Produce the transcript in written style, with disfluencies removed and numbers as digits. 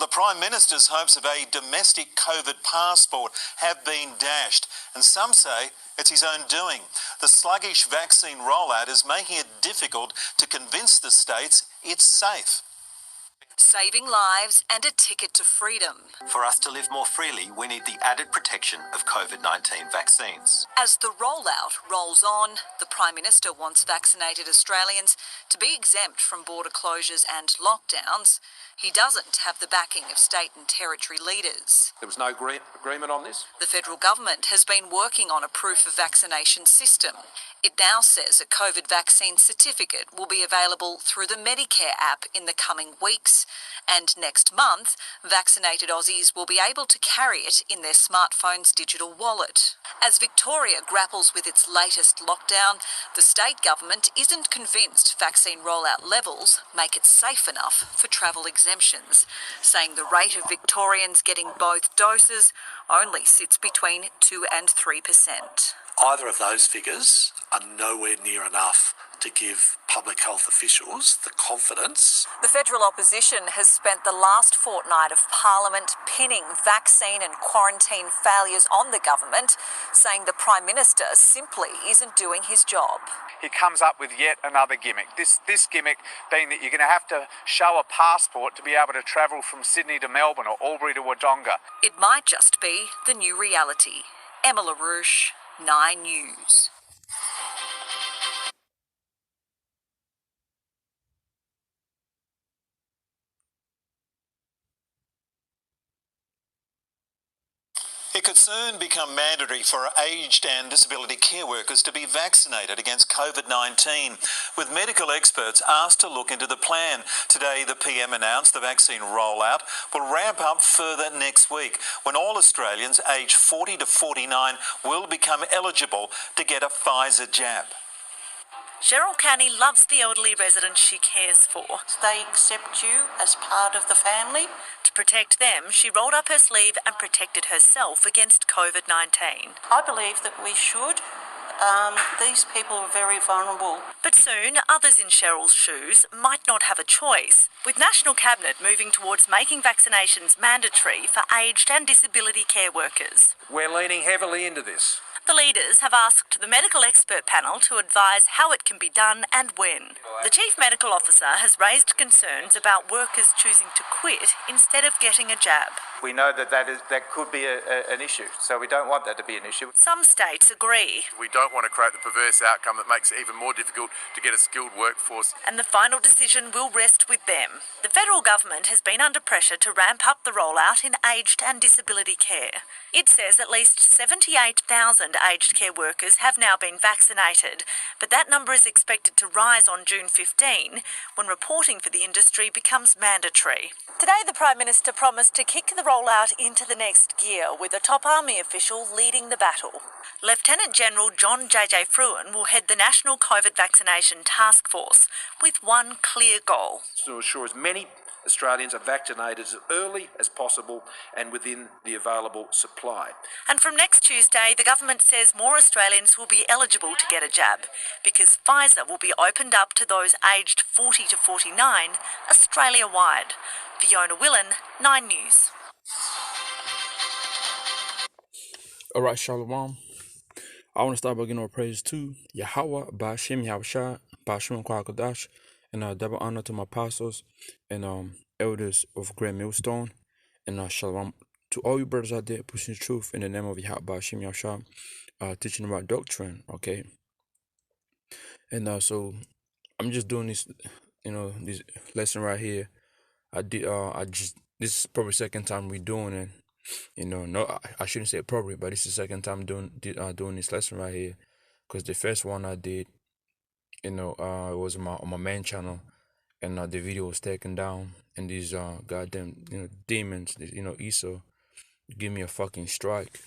the Prime Minister's hopes of a domestic COVID passport have been dashed, and some say it's his own doing. The sluggish vaccine rollout is making it difficult to convince the states it's safe. Saving lives and a ticket to freedom. For us to live more freely, we need the added protection of COVID-19 vaccines. As the rollout rolls on, the Prime Minister wants vaccinated Australians to be exempt from border closures and lockdowns. He doesn't have the backing of state and territory leaders. There was no agreement on this. The federal government has been working on a proof of vaccination system. It now says a COVID vaccine certificate will be available through the Medicare app in the coming weeks. And next month, vaccinated Aussies will be able to carry it in their smartphone's digital wallet. As Victoria grapples with its latest lockdown, the state government isn't convinced vaccine rollout levels make it safe enough for travel exemptions, saying the rate of Victorians getting both doses only sits between 2 and 3%. Either of those figures are nowhere near enough to give public health officials the confidence. The federal opposition has spent the last fortnight of Parliament pinning vaccine and quarantine failures on the government, saying the Prime Minister simply isn't doing his job. He comes up with yet another gimmick. This gimmick being that you're going to have to show a passport to be able to travel from Sydney to Melbourne or Albury to Wodonga. It might just be the new reality. Emma LaRouche, 9 News. It could soon become mandatory for aged and disability care workers to be vaccinated against COVID-19, with medical experts asked to look into the plan. Today, the PM announced the vaccine rollout will ramp up further next week, when all Australians aged 40 to 49 will become eligible to get a Pfizer jab. Cheryl Canny loves the elderly residents she cares for. They accept you as part of the family. To protect them, she rolled up her sleeve and protected herself against COVID-19. I believe that we should. These people are very vulnerable. But soon, others in Cheryl's shoes might not have a choice, with National Cabinet moving towards making vaccinations mandatory for aged and disability care workers. We're leaning heavily into this. The leaders have asked the medical expert panel to advise how it can be done and when. The Chief Medical Officer has raised concerns about workers choosing to quit instead of getting a jab. We know that could be an issue, so we don't want that to be an issue. Some states agree. We don't want to create the perverse outcome that makes it even more difficult to get a skilled workforce. And the final decision will rest with them. The federal government has been under pressure to ramp up the rollout in aged and disability care. It says at least 78,000 aged care workers have now been vaccinated, but that number is expected to rise on June 15, when reporting for the industry becomes mandatory. Today, the Prime Minister promised to kick the rollout into the next gear, with a top army official leading the battle. Lieutenant General John J.J. Fruin will head the National COVID Vaccination Task Force with one clear goal: To ensure as many Australians are vaccinated as early as possible and within the available supply. And from next Tuesday, the government says more Australians will be eligible to get a jab, because Pfizer will be opened up to those aged 40 to 49 Australia-wide. Fiona Willan, 9 News. Alright, Shalom. I want to start by giving all praise to Yahweh, Ba'ashem Yahushua, Ba'ashem Kwakadash, and double honor to my apostles and elders of Grand Millstone, and shalom to all you brothers out there pushing the truth in the name of Yahweh Ba'ashem Yahushua, teaching about doctrine, okay? And so I'm just doing this, this lesson right here. This is probably second time we're doing it. No, I shouldn't say probably, but this is the second time doing this lesson right here, because the first one I did, it was on my main channel, and the video was taken down, and these goddamn demons, Esau, give me a fucking strike.